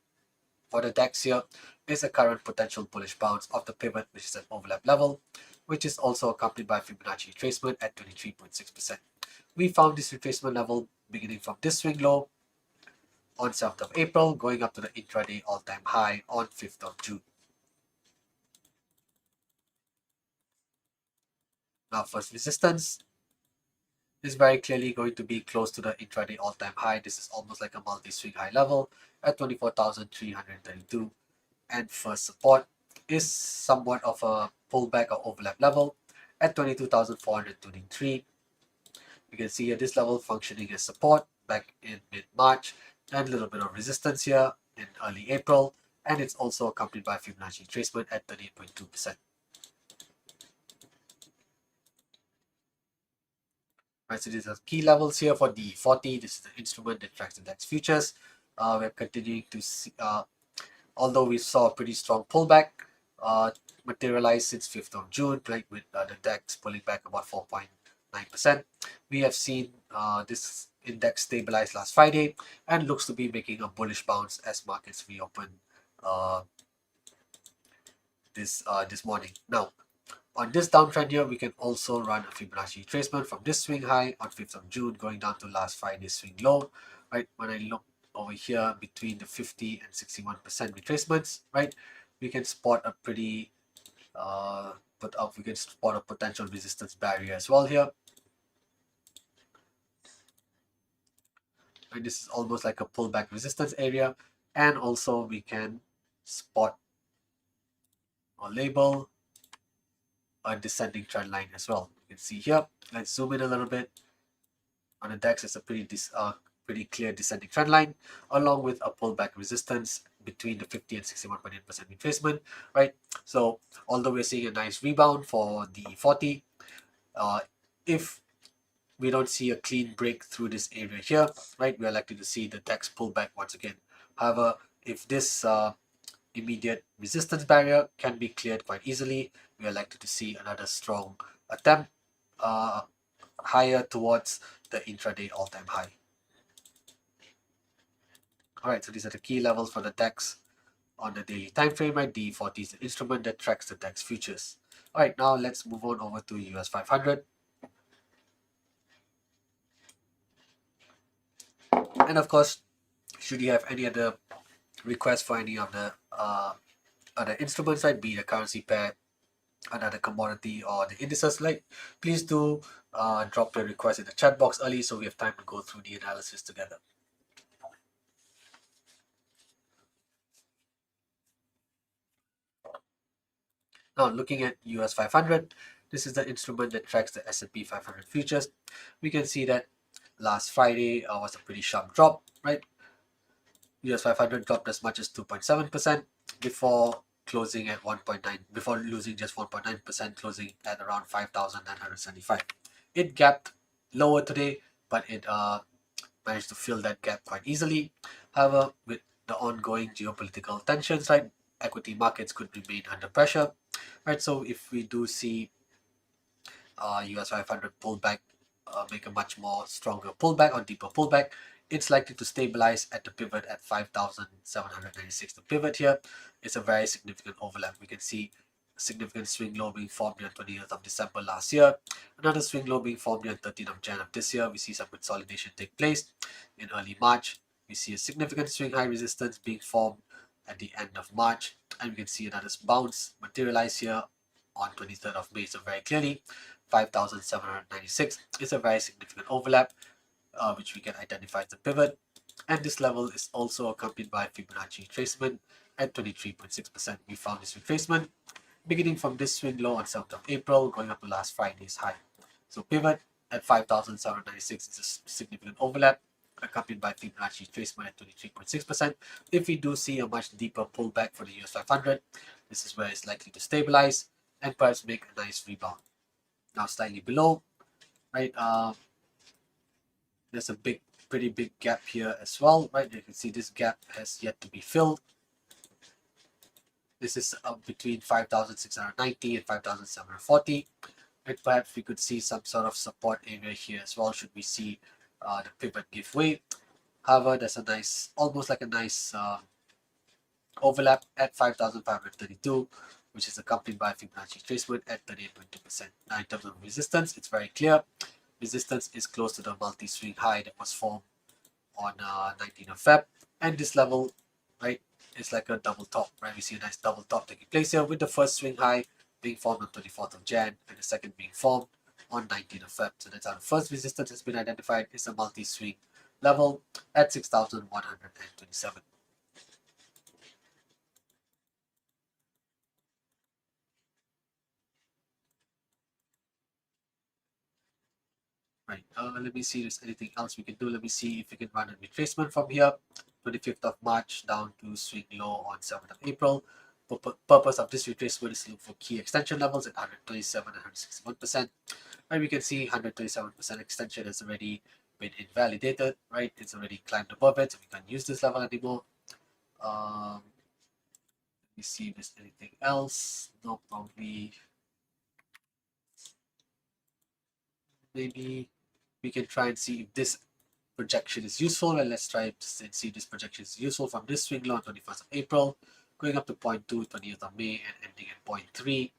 for the DAX here is a current potential bullish bounce of the pivot, which is an overlap level, which is also accompanied by Fibonacci retracement at 23.6%. We found this retracement level beginning from this swing low on 7th of April, going up to the intraday all-time high on 5th of June. Now, first resistance is very clearly going to be close to the intraday all-time high. This is almost like a multi-swing high level at 24,332. And first support is somewhat of a pullback or overlap level at 22,423. You can see here this level functioning as support back in mid-March, and a little bit of resistance here in early April, and it's also accompanied by Fibonacci retracement at 38.2%. Right, so these are key levels here for DE40. This is the instrument that tracks the DAX futures. We're continuing to see, although we saw a pretty strong pullback materialize since 5th of June, like with the DAX pulling back about 4.9%. We have seen this index stabilize last Friday and looks to be making a bullish bounce as markets reopen this morning. Now, on this downtrend here, we can also run a Fibonacci retracement from this swing high on 5th of June going down to last Friday's swing low. Right, when I look over here between the 50 and 61% retracements, right, we can spot a pretty we can spot a potential resistance barrier as well here. Right, this is almost like a pullback resistance area, and also we can spot or label a descending trend line as well. You can see here. Let's zoom in a little bit. On the DAX, it's a pretty clear descending trend line, along with a pullback resistance between the 50 and 61.8% retracement, right? So although we're seeing a nice rebound for the 40, if we don't see a clean break through this area here, right, we are likely to see the DAX pull back once again. However, if this immediate resistance barrier can be cleared quite easily, we are likely to see another strong attempt higher towards the intraday all-time high. Alright, so these are the key levels for the DAX on the daily time frame, right? D40 is the instrument that tracks the DAX futures. Alright, now let's move on over to US 500. And of course, should you have any other requests for any of the other instruments, right? Be it a currency pair, another commodity, or the indices, like, please do drop your request in the chat box early so we have time to go through the analysis together. Now, looking at US 500, this is the instrument that tracks the S&P 500 futures. We can see that last Friday was a pretty sharp drop, right? US 500 dropped as much as 2.7% before closing at 1.9, before losing just 1.9%, closing at around 5,975. It gapped lower today, but it managed to fill that gap quite easily. However, with the ongoing geopolitical tensions, right, equity markets could remain under pressure, right? So if we do see US 500 pullback, make a much more stronger pullback or deeper pullback, it's likely to stabilize at the pivot at 5,796. The pivot here is a very significant overlap. We can see a significant swing low being formed on 20th of December last year, another swing low being formed on 13th of January of this year. We see some consolidation take place in early March. We see a significant swing high resistance being formed at the end of March, and we can see another bounce materialize here on 23rd of May. So very clearly, 5,796 is a very significant overlap, which we can identify as the pivot. And this level is also accompanied by Fibonacci retracement at 23.6%. We found this retracement beginning from this swing low on 7th of April, going up to last Friday's high. So pivot at 5,796 is a significant overlap, accompanied by Fibonacci retracement at 23.6%. If we do see a much deeper pullback for the US 500, this is where it's likely to stabilize and perhaps make a nice rebound. Now slightly below, right, there's a pretty big gap here as well, right? You can see this gap has yet to be filled. This is between 5,690 and 5,740, and perhaps we could see some sort of support area here as well should we see the pivot give way. However, there's a nice, almost like a nice overlap at 5,532, which is accompanied by Fibonacci retracement at 38.2%. Now, in terms of resistance, it's very clear. Resistance is close to the multi-swing high that was formed on 19th of Feb, and this level, right, is like a double top, right? We see a nice double top taking place here with the first swing high being formed on 24th of Jan and the second being formed on 19th of Feb. So that's how the first resistance has been identified. It's a multi-swing level at 6,127. Right, let me see if there's anything else we can do. Let me see if we can run a retracement from here, 25th of March down to swing low on 7th of April. Purpose of this retracement is to look for key extension levels at 127 and 161%. And we can see 127% extension has already been invalidated, right? It's already climbed above it, so we can't use this level anymore. Let me see if there's anything else. No, probably. Maybe we can try and see if this projection is useful, and let's try and see if this projection is useful from this swing low on 21st of April, going up to 0.2, 20th of May, and ending at 0.3.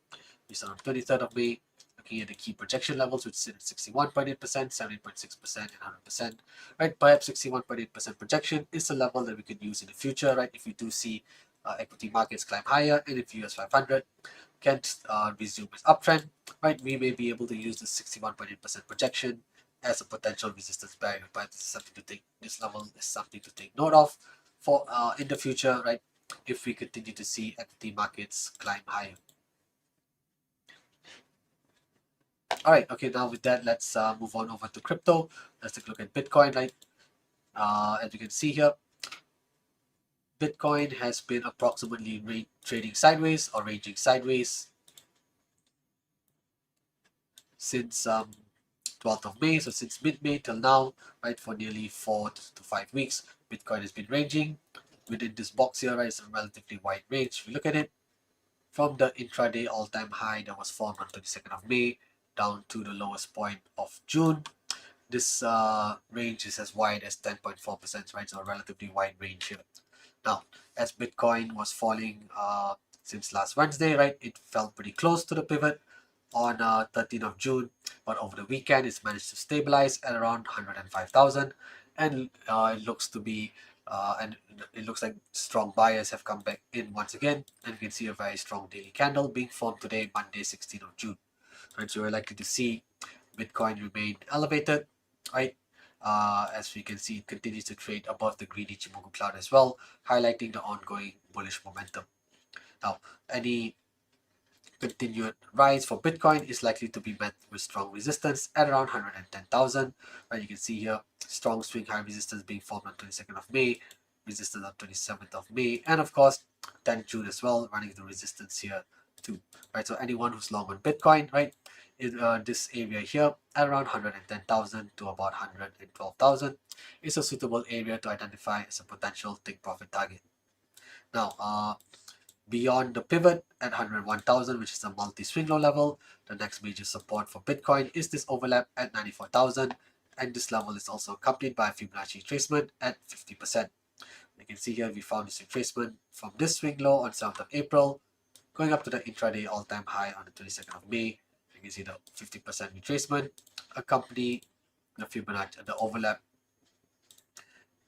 We saw on 23rd of May, looking at the key projection levels, which sit at 61.8%, 70.6%, and 100%. Right, perhaps 61.8% projection is a level that we could use in the future, right? If we do see equity markets climb higher, and if US 500 can resume its uptrend, right, we may be able to use the 61.8% projection as a potential resistance barrier. But this is something to take. This level is something to take note of for in the future, right? if we continue to see equity markets climb higher. All right, okay, now with that, let's move on over to crypto. Let's take a look at Bitcoin, right? As you can see here, Bitcoin has been approximately trading sideways or ranging sideways since 12th of May, so since mid-May till now, right, for nearly 4 to 5 weeks, Bitcoin has been ranging within this box here, right? It's a relatively wide range. If you look at it, from the intraday all-time high that was formed on 22nd of May down to the lowest point of June, this range is as wide as 10.4%, right? So a relatively wide range here. Now, as Bitcoin was falling since last Wednesday, right, it fell pretty close to the pivot on 13th of June, but over the weekend it's managed to stabilize at around 105,000, and it looks to be and it looks like strong buyers have come back in once again, and you can see a very strong daily candle being formed today, Monday 16th of June. Right, so we're likely to see Bitcoin remain elevated, right? As we can see, it continues to trade above the green Ichimoku cloud as well, highlighting the ongoing bullish momentum. Now, any continued rise for Bitcoin is likely to be met with strong resistance at around 110,000. Right, you can see here strong swing high resistance being formed on 22nd of May, resistance on 27th of May, and of course 10th June as well, running the resistance here too. Right, so anyone who's long on Bitcoin, right, in this area here at around 110,000 to about 112,000 is a suitable area to identify as a potential take profit target. Now, beyond the pivot at 101,000, which is a multi-swing low level, the next major support for Bitcoin is this overlap at 94,000, and this level is also accompanied by a Fibonacci retracement at 50%. You can see here we found this retracement from this swing low on 7th of April, going up to the intraday all-time high on the 22nd of May. You can see the 50% retracement accompany the Fibonacci, the overlap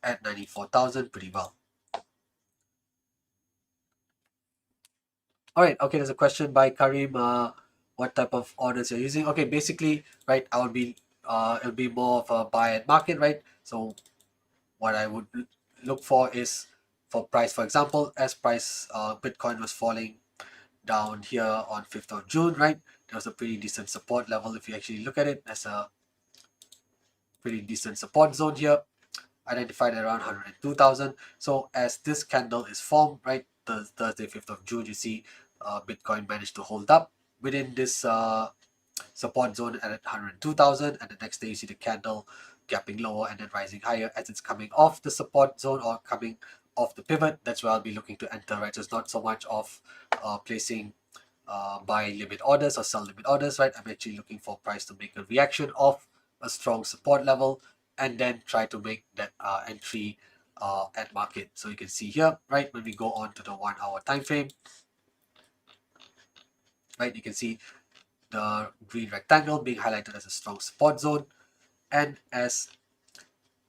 at 94,000 pretty well. All right, okay, there's a question by Karim. What type of orders you're using? Okay, basically, right, it'll be more of a buy at market, right? So what I would look for is for price, for example, as price Bitcoin was falling down here on 5th of June, right? There was a pretty decent support level if you actually look at it as a pretty decent support zone here, identified at around 102,000. So as this candle is formed, right, Thursday 5th of June, you see Bitcoin managed to hold up within this support zone at 102,000, and the next day you see the candle gapping lower and then rising higher as it's coming off the support zone or coming off the pivot. That's where I'll be looking to enter, right? So it's not so much of placing buy limit orders or sell limit orders, right? I'm actually looking for price to make a reaction of a strong support level and then try to make that entry at market. So you can see here, right, when we go on to the 1 hour time frame, right, you can see the green rectangle being highlighted as a strong support zone, and as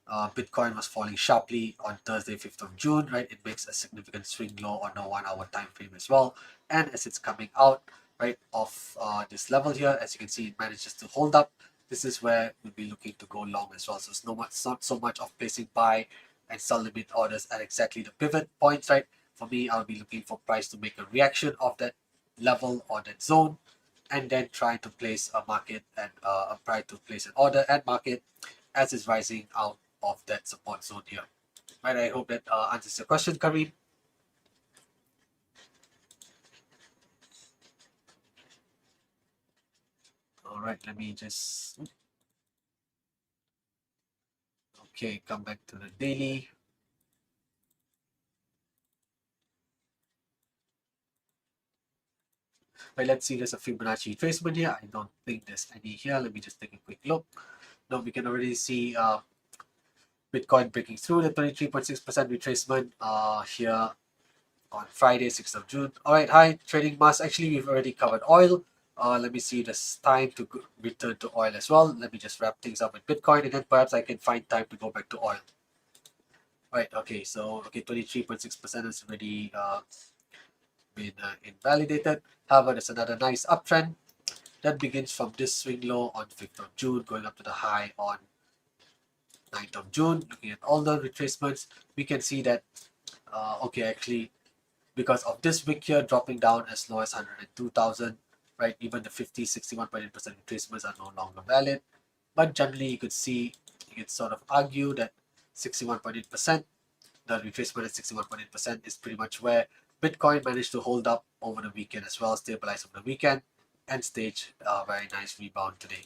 Bitcoin was falling sharply on Thursday 5th of June, right, it makes a significant swing low on the 1 hour time frame as well, and as it's coming out, right, of this level here, as you can see, it manages to hold up. This is where we'll be looking to go long as well. So it's not so much of placing buy and sell limit orders at exactly the pivot points, right? For me, I'll be looking for price to make a reaction of that level or that zone, and then try to place a market and a price to place an order at market as it's rising out of that support zone here. Right, I hope that answers your question, Kareem. All right, let me just okay, come back to the daily. Right, let's see, there's a Fibonacci retracement here. I don't think there's any here. Let me just take a quick look. No, we can already see Bitcoin breaking through the 23.6% retracement here on Friday, 6th of June. All right, hi, trading mass. Actually, we've already covered oil. Let me see, there's time to return to oil as well. Let me just wrap things up with Bitcoin, and then perhaps I can find time to go back to oil. Right, okay, so, okay, 23.6% has already been invalidated. However, there's another nice uptrend that begins from this swing low on 5th of June, going up to the high on 9th of June. Looking at all the retracements, we can see that, okay, actually, because of this wick here dropping down as low as 102,000, right? Even the 50, 61.8% retracements are no longer valid. But generally, you could sort of argue that 61.8%, the retracement at 61.8% is pretty much where Bitcoin managed to hold up over the weekend as well, stabilize over the weekend, and stage a very nice rebound today.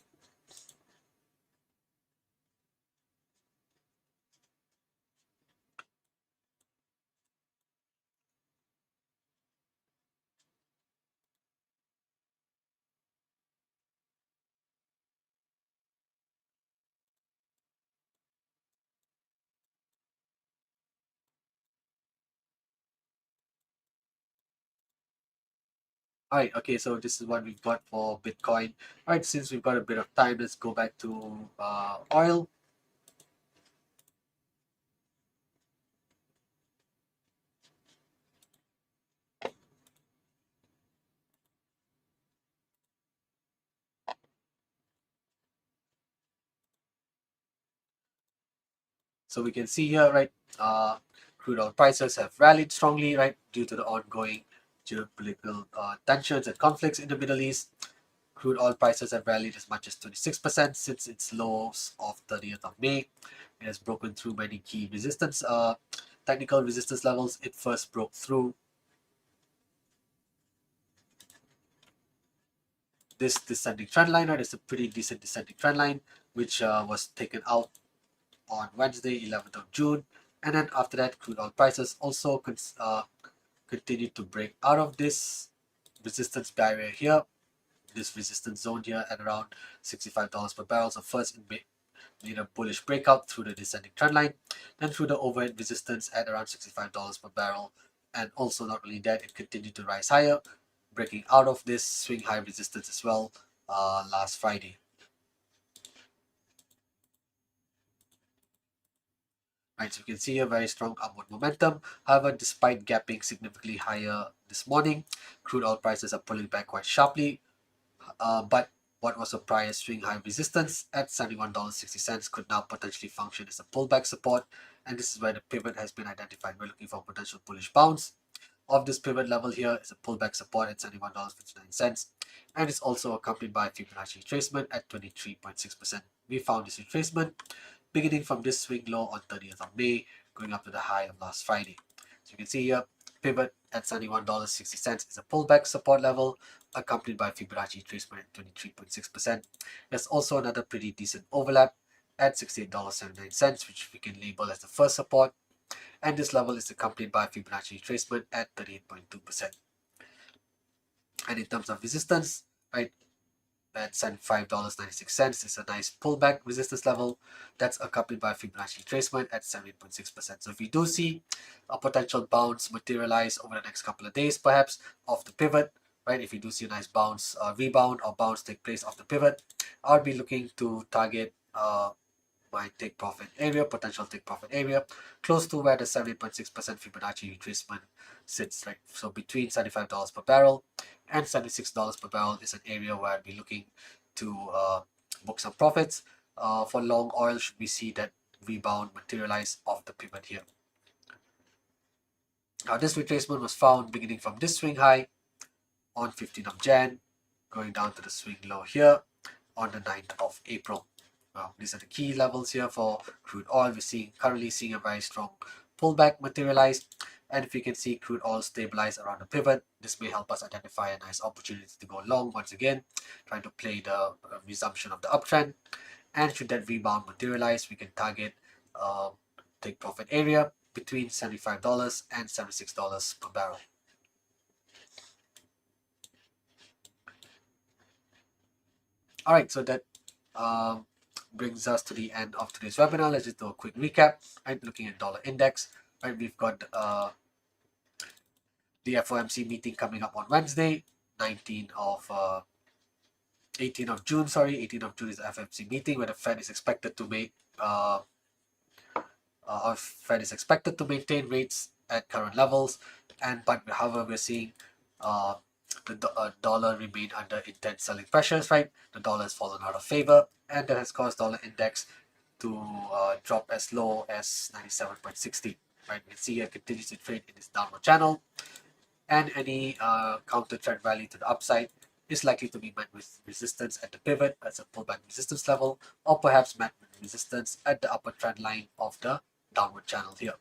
Alright, okay, so this is what we've got for Bitcoin. Alright, since we've got a bit of time, let's go back to oil. So we can see here, right, crude oil prices have rallied strongly, right, due to the ongoing geopolitical tensions and conflicts in the Middle East. Crude oil prices have rallied as much as 26% since its lows of 30th of May. It has broken through many key resistance, technical resistance levels. It first broke through this descending trend line, right? It's a pretty decent descending trend line, which was taken out on Wednesday, 11th of June. And then after that, crude oil prices also continued to break out of this resistance barrier here, this resistance zone here at around $65 per barrel. So first it made a bullish breakout through the descending trend line, then through the overhead resistance at around $65 per barrel. And also not only that, it continued to rise higher, breaking out of this swing high resistance as well last Friday. Right, so you can see a very strong upward momentum. However, despite gapping significantly higher this morning, crude oil prices are pulling back quite sharply. But what was a prior swing high resistance at $71.60 could now potentially function as a pullback support, and this is where the pivot has been identified. We're looking for potential bullish bounce of this pivot level here is a pullback support at $71.59, and it's also accompanied by Fibonacci retracement at 23.6%. We found this retracement beginning from this swing low on 30th of May, going up to the high of last Friday. So you can see here, pivot at $71.60 is a pullback support level, accompanied by Fibonacci retracement at 23.6%. There's also another pretty decent overlap at $68.79, which we can label as the first support, and this level is accompanied by Fibonacci retracement at 38.2%. And in terms of resistance, right, at $75.96 is a nice pullback resistance level that's accompanied by Fibonacci retracement at 7.6%. So if we do see a potential bounce materialize over the next couple of days, perhaps off the pivot, right? If we do see a nice bounce, rebound or bounce take place off the pivot, I would be looking to target my take profit area, potential take profit area, close to where the 70.6% Fibonacci retracement sits, right? So between $75 per barrel and $76 per barrel is an area where I'd be looking to book some profits. For long oil, should we see that rebound materialize off the pivot here. Now this retracement was found beginning from this swing high on 15th of Jan, going down to the swing low here on the 9th of April. These are the key levels here for crude oil. We're currently seeing a very strong pullback materialize, and if you can see crude oil stabilize around the pivot, this may help us identify a nice opportunity to go long once again, trying to play the resumption of the uptrend. And should that rebound materialize, we can target take profit area between $75 and $76 per barrel. All right, so that brings us to the end of today's webinar. Let's just do a quick recap. Right, looking at dollar index. Right, we've got the FOMC meeting coming up on Wednesday, 18th of June. Sorry, 18th of June is the FOMC meeting where the Fed is expected to make Fed is expected to maintain rates at current levels, but however we're seeing the dollar remain under intense selling pressures. Right, the dollar has fallen out of favor, and that has caused dollar index to drop as low as 97.60. Right, we can see it continues to trade in this downward channel, and any counter trend rally to the upside is likely to be met with resistance at the pivot as a pullback resistance level, or perhaps met with resistance at the upper trend line of the downward channel here.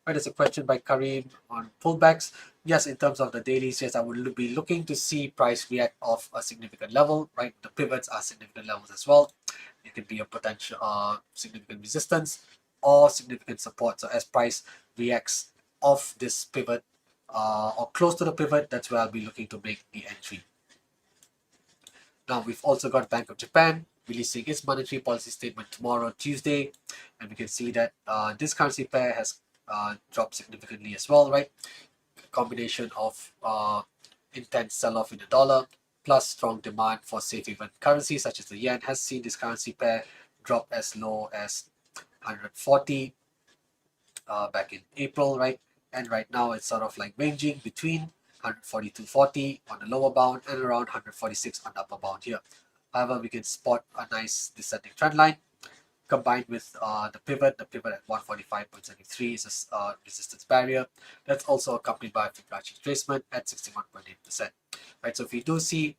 Right, there's a question by Karim on pullbacks. Yes, in terms of the dailies, yes, I would be looking to see price react off a significant level, right? The pivots are significant levels as well. It could be a potential significant resistance or significant support. So as price reacts off this pivot or close to the pivot, that's where I'll be looking to make the entry. Now, we've also got Bank of Japan releasing its monetary policy statement tomorrow, Tuesday, and we can see that this currency pair has dropped significantly as well, right? A combination of intense sell-off in the dollar plus strong demand for safe haven currencies such as the yen has seen this currency pair drop as low as 140 back in April, right? And right now it's sort of like ranging between 142.40 on the lower bound and around 146 on the upper bound here. However, we can spot a nice descending trend line combined with the pivot at 145.73 is a resistance barrier. That's also accompanied by a Fibonacci retracement at 61.8%. Right, so if we do see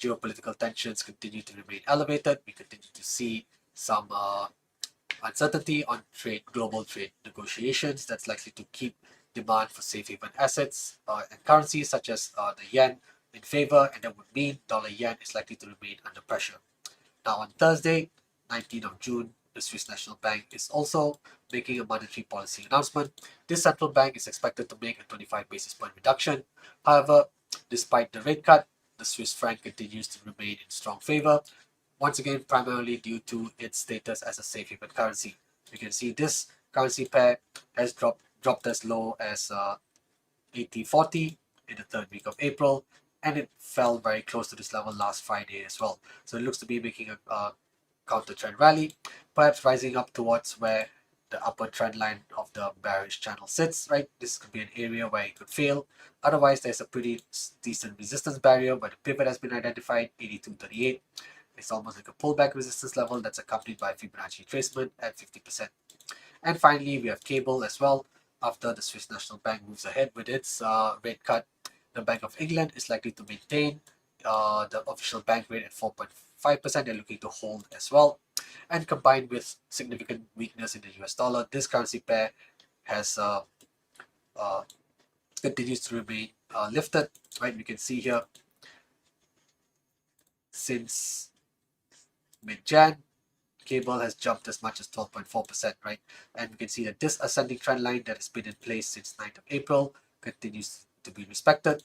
geopolitical tensions continue to remain elevated, we continue to see some uncertainty on global trade negotiations that's likely to keep demand for safe haven assets and currencies such as the yen in favor, and that would mean dollar yen is likely to remain under pressure. Now on Thursday, 19th of June, the Swiss National Bank is also making a monetary policy announcement. This central bank is expected to make a 25 basis point reduction. However, despite the rate cut, the Swiss franc continues to remain in strong favor, once again primarily due to its status as a safe haven currency. You can see this currency pair has dropped as low as 80.40 in the third week of April, and it fell very close to this level last Friday as well. So it looks to be making a counter trend rally, perhaps rising up towards where the upper trend line of the bearish channel sits, right? This could be an area where it could fail. Otherwise, there's a pretty decent resistance barrier where the pivot has been identified, 82.38. It's almost like a pullback resistance level that's accompanied by Fibonacci retracement at 50%. And finally, we have cable as well. After the Swiss National Bank moves ahead with its rate cut, the Bank of England is likely to maintain the official bank rate at 4.5%. They're looking to hold as well. And combined with significant weakness in the US dollar, this currency pair has continues to remain lifted. Right, we can see here since mid-Jan, cable has jumped as much as 12.4%, right? And we can see that this ascending trend line that has been in place since 9th of April continues to be respected.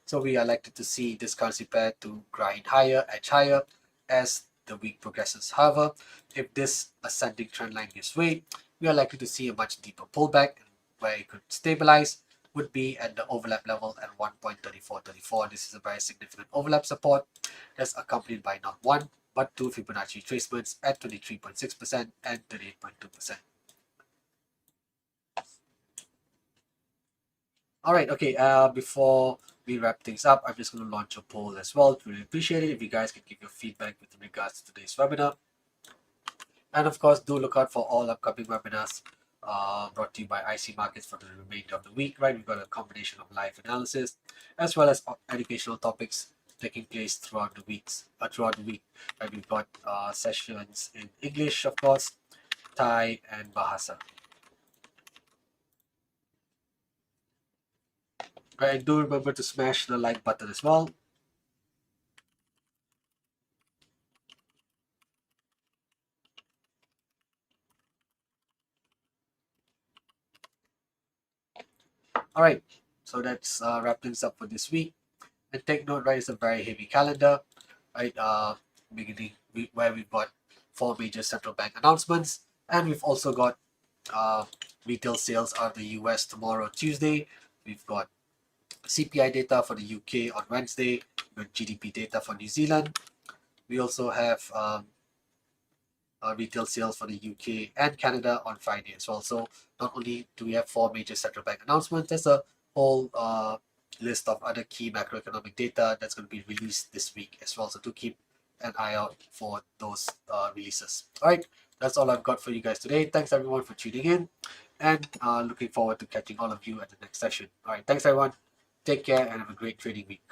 So we are likely to see this currency pair to grind higher, edge higher as the week progresses. However, if this ascending trend line gives way, we are likely to see a much deeper pullback, where it could stabilize would be at the overlap level at 1.3434. This is a very significant overlap support that's accompanied by not one but two Fibonacci retracements at 23.6% and 38.2%. Alright, okay, before we wrap things up, I'm just going to launch a poll as well. Really appreciate it if you guys can give your feedback with regards to today's webinar. And of course, do look out for all upcoming webinars brought to you by IC Markets for the remainder of the week, right? We've got a combination of live analysis as well as educational topics taking place throughout the week. Right? We've got sessions in English, of course, Thai, and Bahasa. Right, and do remember to smash the like button as well. All right, so that's wrap things up for this week. And take note, right, it's a very heavy calendar, right? Beginning where we've got 4 major central bank announcements, and we've also got retail sales out of the US tomorrow, Tuesday. We've got CPI data for the UK on Wednesday. We've got GDP data for New Zealand. We also have retail sales for the UK and Canada on Friday as well. So not only do we have 4 major central bank announcements, there's a whole list of other key macroeconomic data that's going to be released this week as well. So do keep an eye out for those releases. All right, that's all I've got for you guys today. Thanks everyone for tuning in, and looking forward to catching all of you at the next session. All right, thanks everyone. Take care and have a great trading week.